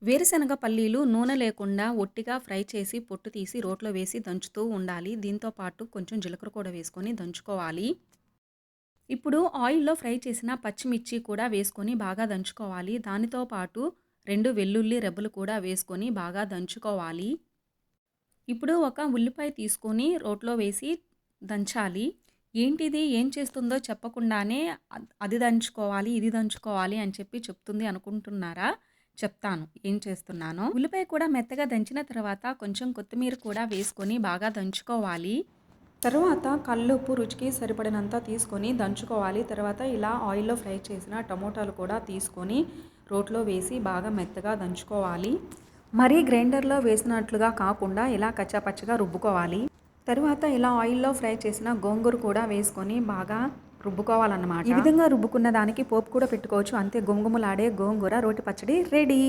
వేరుశనగ పల్లీలు నూనె లేకుండా ఒట్టిగా ఫ్రై చేసి పొట్టు తీసి రోట్లో వేసి దంచుతూ ఉండాలి. దీంతో పాటు కొంచెం జీలకర్ర కూడా వేసుకొని దంచుకోవాలి. ఇప్పుడు ఆయిల్‌లో ఫ్రై చేసిన పచ్చిమిర్చి కూడా వేసుకొని బాగా దంచుకోవాలి. దానితో పాటు 2 వెల్లుల్లి రెబ్బలు కూడా వేసుకొని బాగా దంచుకోవాలి. ఇప్పుడు ఒక ఉల్లిపాయ తీసుకొని రోట్లో వేసి దంచాలి. ఏంటిది ఏం చేస్తుందో చెప్పకుండానే అది దంచుకోవాలి, ఇది దంచుకోవాలి అని చెప్పి చెప్తుంది అనుకుంటున్నారా? చెప్తాను ఏం చేస్తున్నానో. ఉల్లిపాయ కూడా మెత్తగా దంచిన తర్వాత కొంచెం కొత్తిమీర కూడా వేసుకొని బాగా దంచుకోవాలి. తరువాత కల్లుప్పు రుచికి సరిపడినంత తీసుకొని దంచుకోవాలి. తర్వాత ఇలా ఆయిల్‌లో ఫ్రై చేసిన టమోటాలు కూడా తీసుకొని రోట్లో వేసి బాగా మెత్తగా దంచుకోవాలి. మరీ గ్రైండర్‌లో వేసినట్లుగా కాకుండా ఇలా కచ్చాపచ్చగా రుబ్బుకోవాలి. తరువాత ఇలా ఆయిల్‌లో ఫ్రై చేసిన గోంగూర కూడా వేసుకొని బాగా రుబ్బుకోవాలన్నమాట. ఈ విధంగా రుబ్బుకున్న దానికి పోపు కూడా పెట్టుకోవచ్చు. అంతే గుమగుమలాడే గోంగూర రోటి పచ్చడి రెడీ.